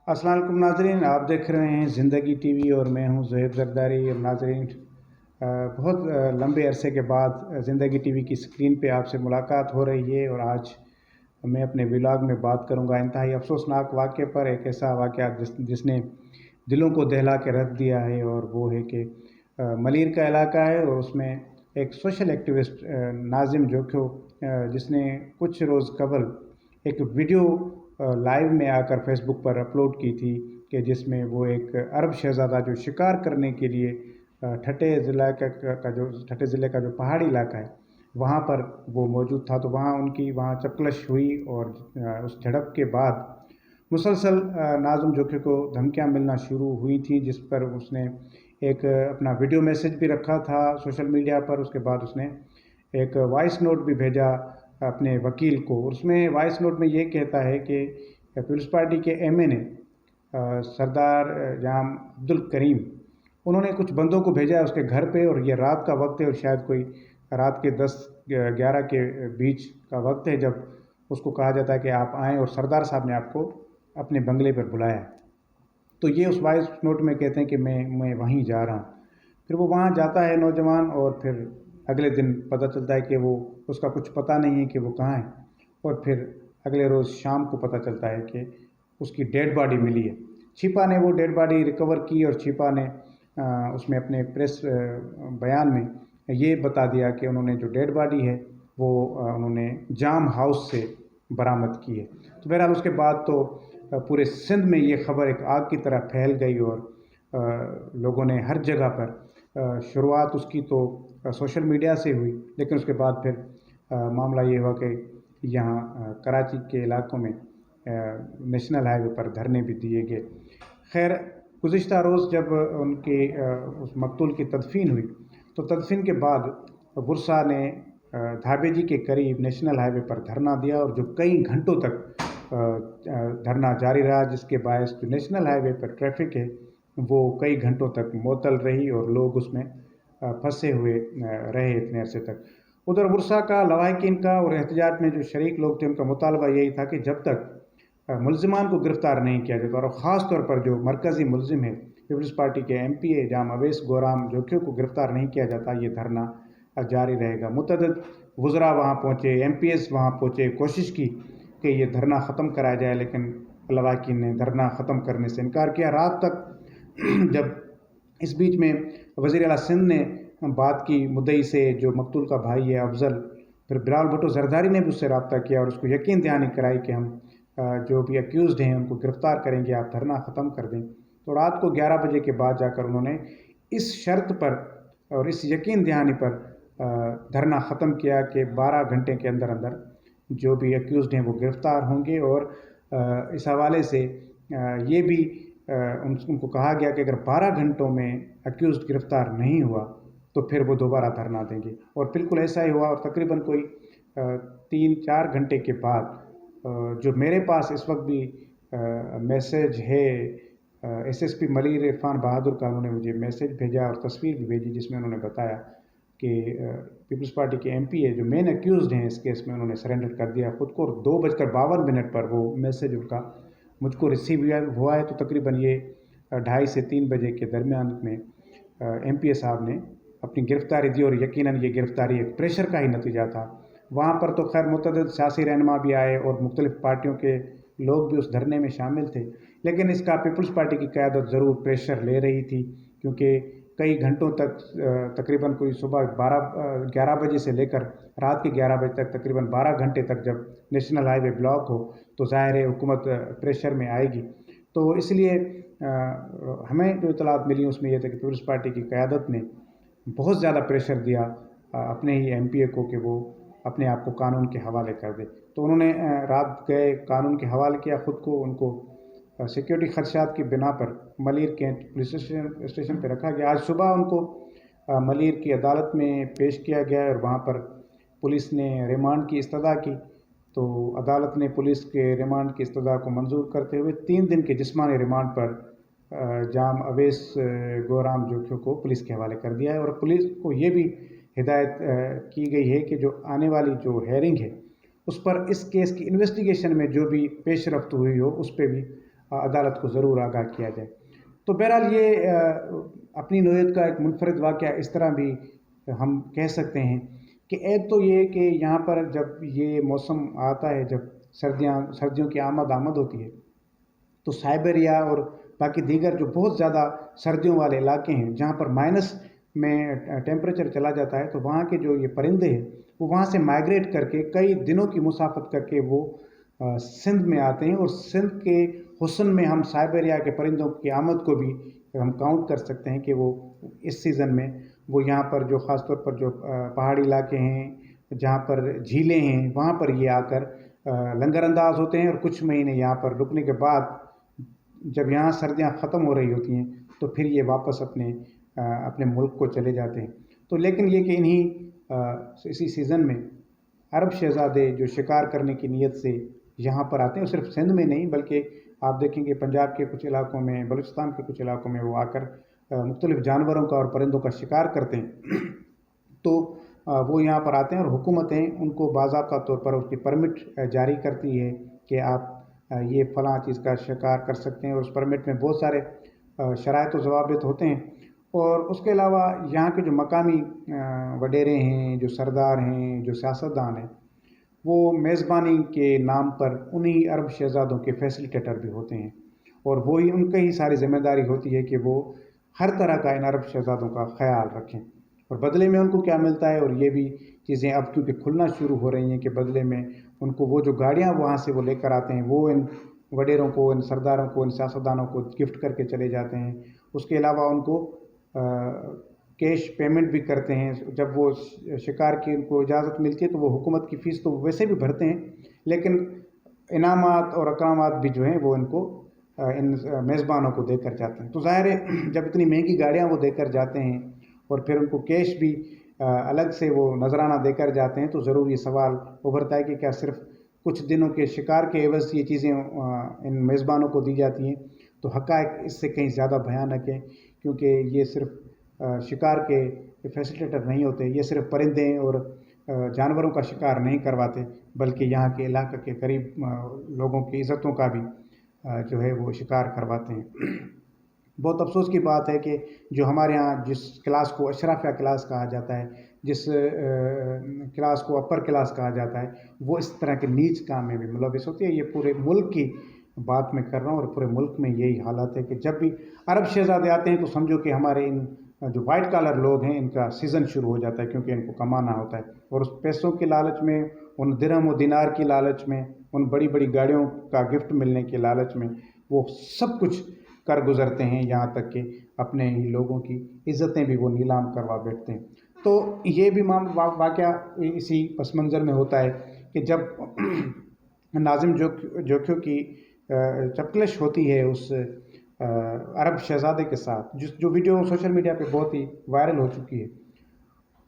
अस्सलाम वालेकुम नाज़रीन, आप देख रहे हैं ज़िंदगी टीवी और मैं हूं ज़ुहैब ज़रदारी। और नाज़रीन, बहुत लंबे अरसे के बाद ज़िंदगी टीवी की स्क्रीन पे आपसे मुलाकात हो रही है। और आज मैं अपने व्लॉग में बात करूंगा इंतहाई अफसोसनाक वाक़े पर, एक ऐसा वाक़या जिसने दिलों को दहला के रख दिया है। और वो है कि मलीर का इलाका है और उसमें एक सोशल एक्टिविस्ट नाज़िम जोखियो, जिसने कुछ रोज़ कबल एक वीडियो लाइव में आकर फेसबुक पर अपलोड की थी कि जिसमें वो एक अरब शहज़ादा जो शिकार करने के लिए ठट्टे ज़िले का जो पहाड़ी इलाका है वहाँ पर वो मौजूद था। तो वहाँ चपकलश हुई और उस झड़प के बाद मुसलसल नाज़िम जोखियो को धमकियाँ मिलना शुरू हुई थी, जिस पर उसने एक अपना वीडियो मैसेज भी रखा था सोशल मीडिया पर। उसके बाद उसने एक वॉइस नोट भी भेजा अपने वकील को। उसमें वॉइस नोट में ये कहता है कि पीपल्स पार्टी के एमए ने सरदार जाम अब्दुल करीम, उन्होंने कुछ बंदों को भेजा है उसके घर पे, और ये रात का वक्त है और शायद कोई रात के 10-11 के बीच का वक्त है जब उसको कहा जाता है कि आप आएँ, और सरदार साहब ने आपको अपने बंगले पर बुलाया है। तो ये उस वॉइस नोट में कहते हैं कि मैं वहीं जा रहा हूँ। फिर वो वहाँ जाता है नौजवान, और फिर अगले दिन पता चलता है कि वो उसका कुछ पता नहीं है कि वो कहाँ है। और फिर अगले रोज़ शाम को पता चलता है कि उसकी डेड बॉडी मिली है। छिपा ने वो डेड बॉडी रिकवर की, और छिपा ने उसमें अपने प्रेस बयान में ये बता दिया कि उन्होंने जो डेड बॉडी है वो उन्होंने जाम हाउस से बरामद की है। तो बहरहाल उसके बाद तो पूरे सिंध में ये ख़बर एक आग की तरह फैल गई, और लोगों ने हर जगह पर शुरुआत उसकी तो सोशल मीडिया से हुई, लेकिन उसके बाद फिर मामला ये हुआ कि यहाँ कराची के इलाकों में नेशनल हाईवे पर धरने भी दिए गए। खैर, गुज़िश्ता रोज़ जब उनके उस मकतूल की तदफीन हुई, तो तदफीन के बाद बुरसा ने धाबे जी के करीब नेशनल हाईवे पर धरना दिया, और जो कई घंटों तक धरना जारी रहा, जिसके बायस जो नेशनल हाईवे पर ट्रैफिक है वो कई घंटों तक मुअत्तल रही और लोग उसमें फंसे हुए रहे इतने अरसे तक। उधर बुरसा का, लवाहिकीन का और एहतजाज में जो शरीक लोग थे उनका मुतालबा यही था कि जब तक मुल्ज़िमान को गिरफ़्तार नहीं किया जाता, और ख़ास तौर पर जो मरकज़ी मुल्ज़िम है पीपल्स पार्टी के एमपीए जाम अवैस गोराम जोखियो को गिरफ़्तार नहीं किया जाता, ये धरना जारी रहेगा। मुतअद्दिद वज़रा वहाँ पहुँचे, एमपीएस वहाँ पहुँचे, कोशिश की कि ये धरना ख़त्म कराया जाए, लेकिन लवाहिकीन ने धरना ख़त्म करने से इनकार किया रात तक। जब इस बीच में वज़ीर आला सिंध ने बात की मुद्दई से, जो मकतूल का भाई है अफजल, फिर बिलावल भुट्टो ज़रदारी ने भी उससे रब्ता किया और उसको यकीन दहानी कराई कि हम जो भी अक्यूज़्ड हैं उनको गिरफ़्तार करेंगे, आप धरना ख़त्म कर दें। तो रात को 11 बजे के बाद जाकर उन्होंने इस शर्त पर और इस यकीन दहानी पर धरना ख़त्म किया कि 12 घंटे के अंदर अंदर जो भी अक्यूज़्ड हैं वो गिरफ़्तार होंगे। और इस हवाले से ये भी उनको कहा गया कि अगर 12 घंटों में अक्यूज़्ड गिरफ़्तार नहीं हुआ तो फिर वो दोबारा धरना देंगे। और बिल्कुल ऐसा ही हुआ, और तकरीबन कोई 3-4 घंटे के बाद जो मेरे पास इस वक्त भी मैसेज है एसएसपी मलीर इरफान बहादुर का, उन्होंने मुझे मैसेज भेजा और तस्वीर भी भेजी जिसमें उन्होंने बताया कि पीपल्स पार्टी के एमपीए जो मेन अक्यूज़्ड हैं इस केस में, उन्होंने सरेंडर कर दिया खुद को। 2:52 पर वो मैसेज उनका मुझको रिसीव हुआ है। तो तकरीबन ये 2:30 से 3 बजे के दरमियान में एमपीए साहब ने अपनी गिरफ़्तारी दी, और यकीनन ये गिरफ़्तारी एक प्रेशर का ही नतीजा था। वहाँ पर तो खैर मुतअद्दिद सियासी रहनुमा भी आए और मुख्तलिफ़ पार्टियों के लोग भी उस धरने में शामिल थे, लेकिन इसका पीपल्स पार्टी की क़यादत ज़रूर प्रेशर ले रही थी, क्योंकि कई घंटों तक तकरीबन कोई सुबह 11 बजे से लेकर रात के 11 बजे तक तकरीबन 12 घंटे तक जब नेशनल हाईवे ब्लॉक हो तो ज़ाहिर है हुकूमत प्रेशर में आएगी। तो इसलिए हमें जो इतलात मिली उसमें यह था कि पीपल्स पार्टी की क़यादत ने बहुत ज़्यादा प्रेशर दिया अपने ही एमपीए को कि वो अपने आप को कानून के हवाले कर दे। तो उन्होंने रात गए, कानून के हवाले किया ख़ुद को। उनको सिक्योरिटी खदशात की बिना पर मलीर कैंट पुलिस स्टेशन पर रखा गया। आज सुबह उनको मलीर की अदालत में पेश किया गया और वहाँ पर पुलिस ने रिमांड की इस्तदा की। तो अदालत ने पुलिस के रिमांड की इस्तदा को मंजूर करते हुए 3 दिन के जिस्मानी रिमांड पर जाम अवैस गोराम जोखियो को पुलिस के हवाले कर दिया है। और पुलिस को ये भी हिदायत की गई है कि जो आने वाली जो हेयरिंग है उस पर इस केस की इन्वेस्टिगेशन में जो भी पेश रफ्त हुई हो उस पर भी عدالت کو ضرور آگاہ کیا جائے۔ تو بہرحال یہ اپنی نوعیت کا ایک منفرد واقعہ اس طرح بھی ہم کہہ سکتے ہیں کہ ایک تو یہ کہ یہاں پر جب یہ موسم آتا ہے، جب سردیوں کی آمد ہوتی ہے، تو سائبیریا اور باقی دیگر جو بہت زیادہ سردیوں والے علاقے ہیں جہاں پر مائنس میں ٹیمپریچر چلا جاتا ہے، تو وہاں کے جو یہ پرندے ہیں وہ وہاں سے مائیگریٹ کر کے کئی دنوں کی مسافت کر کے وہ سندھ میں آتے ہیں، اور سندھ کے حسن میں ہم سائبیریا کے پرندوں کی آمد کو بھی ہم کاؤنٹ کر سکتے ہیں کہ وہ اس سیزن میں وہ یہاں پر جو خاص طور پر جو پہاڑی علاقے ہیں، جہاں پر جھیلیں ہیں، وہاں پر یہ آ کر لنگر انداز ہوتے ہیں، اور کچھ مہینے یہاں پر رکنے کے بعد جب یہاں سردیاں ختم ہو رہی ہوتی ہیں تو پھر یہ واپس اپنے ملک کو چلے جاتے ہیں۔ تو لیکن یہ کہ اسی سیزن میں عرب شہزادے جو شکار کرنے کی نیت سے یہاں پر آتے ہیں، اور صرف سندھ میں نہیں بلکہ آپ دیکھیں گے پنجاب کے کچھ علاقوں میں، بلوچستان کے کچھ علاقوں میں وہ آ کر مختلف جانوروں کا اور پرندوں کا شکار کرتے ہیں۔ تو وہ یہاں پر آتے ہیں اور حکومتیں ان کو باضابطہ طور پر اس کی پرمٹ جاری کرتی ہے کہ آپ یہ فلاں چیز کا شکار کر سکتے ہیں، اور اس پرمٹ میں بہت سارے شرائط و ضوابط ہوتے ہیں۔ اور اس کے علاوہ یہاں کے جو مقامی وڈیرے ہیں، جو سردار ہیں، جو سیاستدان ہیں، وہ میزبانی کے نام پر انہی عرب شہزادوں کے فیسیلیٹیٹر بھی ہوتے ہیں، اور وہی ان کی ہی ساری ذمہ داری ہوتی ہے کہ وہ ہر طرح کا ان عرب شہزادوں کا خیال رکھیں۔ اور بدلے میں ان کو کیا ملتا ہے، اور یہ بھی چیزیں اب کیونکہ کھلنا شروع ہو رہی ہیں کہ بدلے میں ان کو وہ جو گاڑیاں وہاں سے وہ لے کر آتے ہیں وہ ان وڈیروں کو، ان سرداروں کو، ان سیاستدانوں کو گفٹ کر کے چلے جاتے ہیں۔ اس کے علاوہ ان کو کیش پیمنٹ بھی کرتے ہیں۔ جب وہ شکار کی ان کو اجازت ملتی ہے تو وہ حکومت کی فیس تو ویسے بھی بھرتے ہیں، لیکن انعامات اور اقامات بھی جو ہیں وہ ان کو ان میزبانوں کو دے کر جاتے ہیں۔ تو ظاہر ہے جب اتنی مہنگی گاڑیاں وہ دے کر جاتے ہیں اور پھر ان کو کیش بھی الگ سے وہ نذرانہ دے کر جاتے ہیں، تو ضرور یہ سوال ابھرتا ہے کہ کیا صرف کچھ دنوں کے شکار کے عوض یہ چیزیں ان میزبانوں کو دی جاتی ہیں؟ تو حقائق اس سے کہیں زیادہ بھیانک ہے، کیونکہ یہ صرف شکار کے فیسیلیٹیٹر نہیں ہوتے، یہ صرف پرندے اور جانوروں کا شکار نہیں کرواتے بلکہ یہاں کے علاقے کے قریب لوگوں کی عزتوں کا بھی جو ہے وہ شکار کرواتے ہیں۔ بہت افسوس کی بات ہے کہ جو ہمارے ہاں جس کلاس کو اشرافیہ کلاس کہا جاتا ہے، جس کلاس کو اپر کلاس کہا جاتا ہے، وہ اس طرح کے نیچ کام میں بھی ملوث ہوتی ہے۔ یہ پورے ملک کی بات میں کر رہا ہوں، اور پورے ملک میں یہی حالت ہے کہ جب بھی عرب شہزادے آتے ہیں تو سمجھو کہ ہمارے ان جو وائٹ کالر لوگ ہیں ان کا سیزن شروع ہو جاتا ہے، کیونکہ ان کو کمانا ہوتا ہے، اور اس پیسوں کے لالچ میں، ان درہم و دینار کی لالچ میں، ان بڑی بڑی گاڑیوں کا گفٹ ملنے کے لالچ میں وہ سب کچھ کر گزرتے ہیں، یہاں تک کہ اپنے ہی لوگوں کی عزتیں بھی وہ نیلام کروا بیٹھتے ہیں۔ تو یہ بھی واقعہ اسی پس منظر میں ہوتا ہے کہ جب ناظم جوکھیو کی چپکلش ہوتی ہے اس عرب شہزادے کے ساتھ، جو ویڈیو سوشل میڈیا پہ بہت ہی وائرل ہو چکی ہے،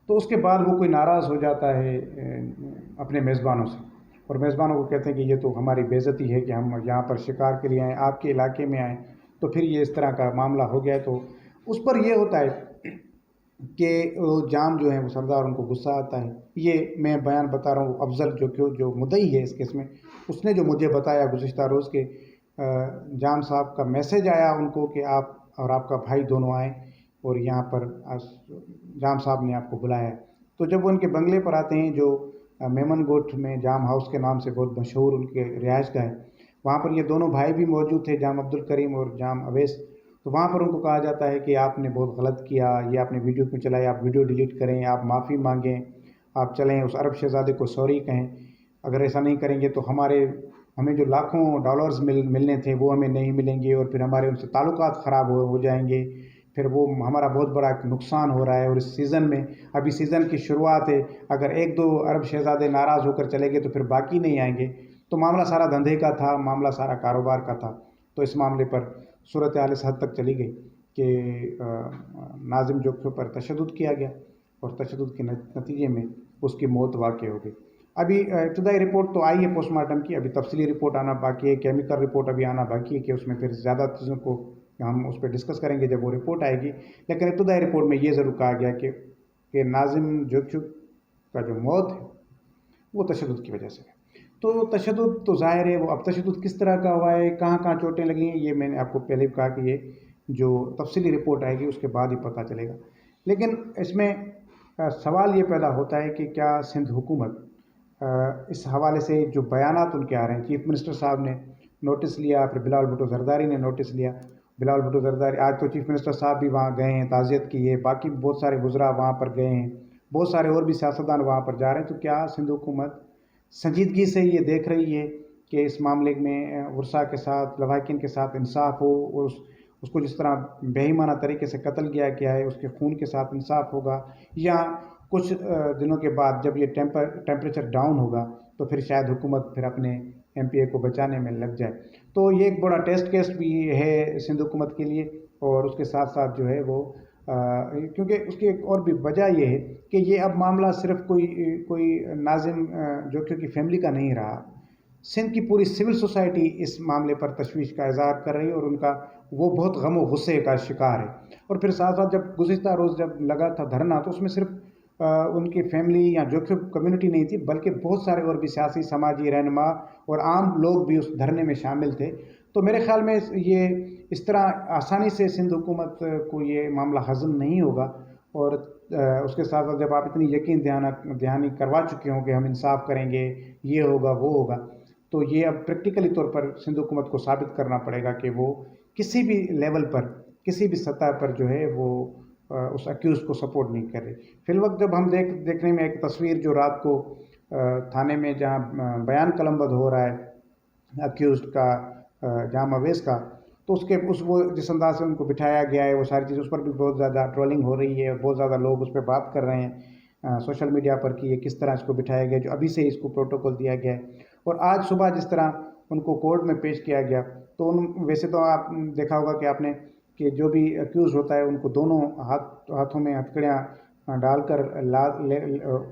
تو اس کے بعد وہ کوئی ناراض ہو جاتا ہے اپنے میزبانوں سے، اور میزبانوں کو کہتے ہیں کہ یہ تو ہماری بے عزتی ہے کہ ہم یہاں پر شکار کے لیے آئیں، آپ کے علاقے میں آئیں، تو پھر یہ اس طرح کا معاملہ ہو گیا ہے۔ تو اس پر یہ ہوتا ہے کہ جام جو ہیں وہ سردار، ان کو غصہ آتا ہے۔ یہ میں بیان بتا رہا ہوں، افضل جو مدعی ہے اس کیس میں، اس نے جو مجھے بتایا گزشتہ روز کے جام صاحب کا میسج آیا ان کو کہ آپ اور آپ کا بھائی دونوں آئیں، اور یہاں پر جام صاحب نے آپ کو بلایا ہے۔ تو جب وہ ان کے بنگلے پر آتے ہیں، جو میمن گوٹھ میں جام ہاؤس کے نام سے بہت مشہور ان کے رہائش گاہ ہے، وہاں پر یہ دونوں بھائی بھی موجود تھے، جام عبد الکریم اور جام اویس۔ تو وہاں پر ان کو کہا جاتا ہے کہ آپ نے بہت غلط کیا، یہ آپ نے ویڈیو کیوں چلائی، آپ ویڈیو ڈیلیٹ کریں، آپ معافی مانگیں، آپ چلیں اس عرب شہزادے کو سوری کہیں، اگر ایسا نہیں کریں گے تو ہمیں جو لاکھوں ڈالرز ملنے تھے وہ ہمیں نہیں ملیں گے، اور پھر ہمارے ان سے تعلقات خراب ہو جائیں گے، پھر وہ ہمارا بہت بڑا نقصان ہو رہا ہے۔ اور اس سیزن میں ابھی سیزن کی شروعات ہے، اگر ایک دو عرب شہزادے ناراض ہو کر چلے گئے تو پھر باقی نہیں آئیں گے۔ تو معاملہ سارا دھندے کا تھا، معاملہ سارا کاروبار کا تھا۔ تو اس معاملے پر صورتحال اس حد تک چلی گئی کہ ناظم جوکھیو پر تشدد کیا گیا، اور تشدد کے نتیجے میں اس کی موت واقع ہو گئی۔ ابھی ابتدائی رپورٹ تو آئی ہے پوسٹ مارٹم کی، ابھی تفصیلی رپورٹ آنا باقی ہے، کیمیکل رپورٹ ابھی آنا باقی ہے کہ اس میں پھر زیادہ چیزوں کو ہم اس پہ ڈسکس کریں گے جب وہ رپورٹ آئے گی۔ لیکن ابتدائی رپورٹ میں یہ ضرور کہا گیا کہ ناظم جوکھیو کا جو موت ہے وہ تشدد کی وجہ سے ہے۔ تو तशद्दुद तो ज़ाहिर है, वो अब तशद्दुद किस तरह का हुआ है, कहाँ कहाँ चोटें लगी हैं, ये मैंने आपको पहले भी कहा कि ये जो तफसीली रिपोर्ट आएगी उसके बाद ही पता चलेगा। लेकिन इसमें सवाल ये पैदा होता है कि क्या सिंध हुकूमत इस हवाले से जो बयानात उनके आ रहे हैं, चीफ मिनिस्टर साहब ने नोटिस लिया, फिर बिलावल भुट्टो ज़रदारी ने नोटिस लिया। बिलावल भुट्टो ज़रदारी, आज तो चीफ मिनिस्टर साहब भी वहाँ गए हैं, ताज़ियत की है, बाकी बहुत सारे वुज़रा वहाँ पर गए हैं, बहुत सारे और भी सियासतदान वहाँ पर जा रहे हैं। तो क्या सिंध हुकूमत संजीदगी से ये देख रही है कि इस मामले में वर्षा के साथ, लवाहिकीन के साथ इंसाफ हो, और उसको जिस तरह बेईमाना तरीके से कत्ल किया गया है उसके खून के साथ इंसाफ होगा, या कुछ दिनों के बाद जब ये टेम्परेचर डाउन होगा तो फिर शायद हुकूमत फिर अपने एमपीए को बचाने में लग जाए। तो ये एक बड़ा टेस्ट केस भी है सिंध हुकूमत के लिए, और उसके साथ साथ जो है वो क्योंकि उसकी एक और भी वजह ये है कि ये अब मामला सिर्फ कोई नाज़िम जोखियों की फैमिली का नहीं रहा। सिंध की पूरी सिविल सोसाइटी इस मामले पर तशवीश का इज़हार कर रही है, और उनका वो बहुत गम व गुस्से का शिकार है। और फिर साथ साथ जब गुज़िश्ता रोज़ जब लगा था धरना, तो उसमें सिर्फ उनकी फैमिली या जोखिम कम्युनिटी नहीं थी, बल्कि बहुत सारे और भी सियासी समाजी रहनुमा और आम लोग भी उस धरने में शामिल थे। तो मेरे ख़्याल में ये इस तरह आसानी से सिंध हुकूमत को ये मामला हज़म नहीं होगा। और उसके साथ साथ जब आप इतनी यकीन दहानी करवा चुके हों कि हम इंसाफ करेंगे, ये होगा वो होगा, तो ये अब प्रैक्टिकली तौर पर सिंध हुकूमत को साबित करना पड़ेगा कि वो किसी भी लेवल पर, किसी भी सतह पर जो है वो उस अक्यूज़ को सपोर्ट नहीं कर रही। फिलवक्त जब हम देखने में एक तस्वीर जो रात को थाने में जहाँ बयान कलमबंद हो रहा है अक्यूज़ का, जाम अवेज़ का, तो उसके वो जिस अंदाज से उनको बिठाया गया है, वो सारी चीज़, उस पर भी बहुत ज़्यादा ट्रोलिंग हो रही है, बहुत ज़्यादा लोग उस पर बात कर रहे हैं सोशल मीडिया पर कि ये किस तरह इसको बिठाया गया, जो अभी से इसको प्रोटोकॉल दिया गया है। और आज सुबह जिस तरह उनको कोर्ट में पेश किया गया, तो वैसे तो आप देखा होगा कि आपने कि जो भी अक्यूज़ होता है उनको दोनों हाथों में हथकड़ियाँ डालकर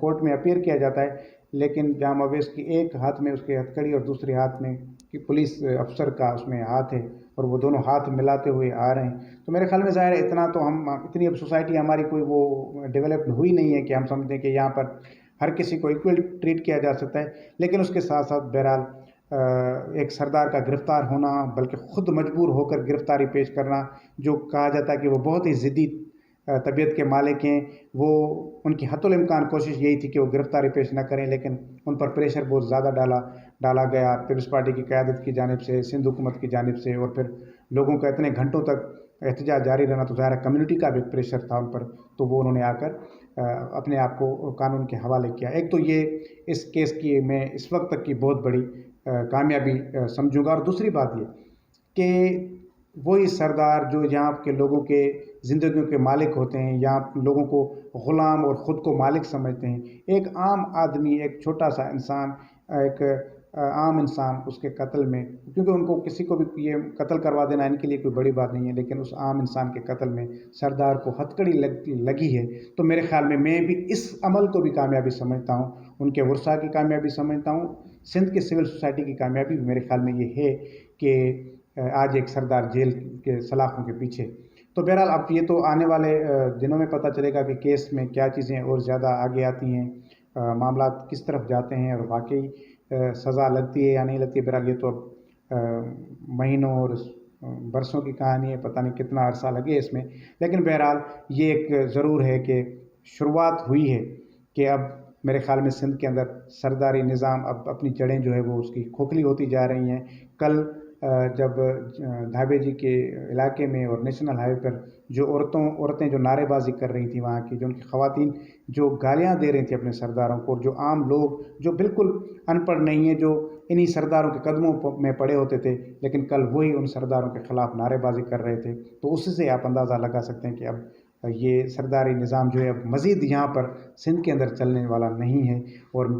कोर्ट में अपीयर किया जाता है, लेकिन जाम अवेज़ की एक हाथ में उसके हथकड़ी और दूसरे हाथ में कि पुलिस अफसर का उसमें हाथ है, और वो दोनों हाथ मिलाते हुए आ रहे हैं। तो मेरे ख्याल में ज़ाहिर है इतना तो इतनी अब सोसाइटी हमारी कोई वो डेवलप्ड हुई नहीं है कि हम समझें कि यहाँ पर हर किसी को इक्वल ट्रीट किया जा सकता है। लेकिन उसके साथ साथ बहरहाल एक सरदार का गिरफ़्तार होना, बल्कि ख़ुद मजबूर होकर गिरफ़्तारी पेश करना, जो कहा जाता है कि वो बहुत ही ज़िद्दी तबीयत के मालिक हैं, वो उनकी हत्तुल इम्कान कोशिश यही थी कि वो गिरफ़्तारी पेश न करें, लेकिन उन पर प्रेशर बहुत ज़्यादा डाला गया पीपल्स पार्टी की क़यादत की जानिब से, सिंध हुकूमत की जानिब से, और फिर लोगों का इतने घंटों तक एहतजाज जारी रहना, तो ज़ाहिर कम्युनिटी का भी प्रेशर था उन पर, तो वो उन्होंने आकर अपने आप को कानून के हवाले किया। एक तो ये इस केस की मैं इस वक्त तक की बहुत बड़ी कामयाबी समझूंगा। और दूसरी बात ये कि वही सरदार जो यहाँ के लोगों के ज़िंदगियों के मालिक होते हैं, यहाँ लोगों को ग़ुलाम और ख़ुद को मालिक समझते हैं, एक आम आदमी, एक छोटा सा इंसान, एक आम इंसान उसके कत्ल में, क्योंकि उनको किसी को भी ये कत्ल करवा देना इनके लिए कोई बड़ी बात नहीं है, लेकिन उस आम इंसान के कत्ल में सरदार को हथकड़ी लगी है, तो मेरे ख़्याल में मैं भी इस अमल को भी कामयाबी समझता हूँ, उनके वर्षा की कामयाबी समझता हूँ। सिंध की सिविल सोसाइटी की कामयाबी मेरे ख़्याल में ये है कि आज एक सरदार जेल के सलाखों के पीछे। तो बहरहाल अब ये तो आने वाले दिनों में पता चलेगा कि केस में क्या चीज़ें और ज़्यादा आगे आती हैं, मामला किस तरफ जाते हैं, और वाकई सज़ा लगती है या नहीं लगती। बहरहाल ये तो महीनों और बरसों की कहानी है, पता नहीं कितना अरसा लगे इसमें, लेकिन बहरहाल ये एक ज़रूर है कि शुरुआत हुई है कि अब मेरे ख़्याल में सिंध के अंदर सरदारी निज़ाम अब अपनी जड़ें जो है वो उसकी खोखली होती जा रही हैं। कल जब धाबे जी के इलाके में और नेशनल हाईवे पर जो औरतें जो नारेबाजी कर रही थी, वहाँ की जो उनकी ख़वातीन जो गालियाँ दे रही थी अपने सरदारों को, और जो आम लोग जो बिल्कुल अनपढ़ नहीं है, जो इन्हीं सरदारों के कदमों में पड़े होते थे, लेकिन कल वही उन सरदारों के ख़िलाफ़ नारेबाजी कर रहे थे, तो उससे आप अंदाज़ा लगा सकते हैं कि अब ये सरदारी निज़ाम जो है अब मज़ीद यहाँ पर सिंध के अंदर चलने वाला नहीं है। और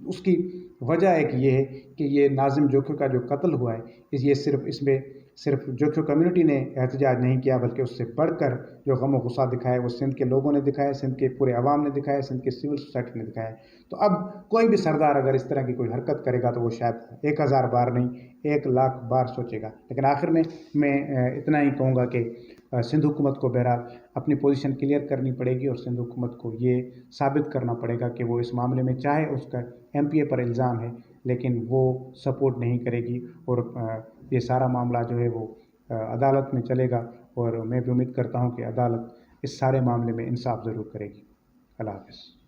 उसकी वजह एक ये है कि ये नाज़िम जोखियों का जो कत्ल हुआ है, ये इसमें सिर्फ जोखियों कम्युनिटी ने एहतजाज नहीं किया, बल्कि उससे बढ़कर जो गम और गुस्सा दिखाया वो सिंध के लोगों ने दिखाया, सिंध के पूरे अवाम ने दिखाया, सिंध की सिविल सोसाइटी ने दिखाया। तो अब कोई भी सरदार अगर इस तरह की कोई हरकत करेगा तो वो शायद 1000 बार नहीं 1,00,000 बार सोचेगा। लेकिन आखिर में मैं इतना ही कहूँगा कि सिंध हुकूमत को बहरहाल अपनी पोजीशन क्लियर करनी पड़ेगी, और सिंध हुकूमत को ये साबित करना पड़ेगा कि वो इस मामले में, चाहे उसका MPA पर इल्ज़ाम है, لیکن وہ سپورٹ نہیں کرے گی، اور یہ سارا معاملہ جو ہے وہ عدالت میں چلے گا، اور میں بھی امید کرتا ہوں کہ عدالت اس سارے معاملے میں انصاف ضرور کرے گی۔ اللہ حافظ۔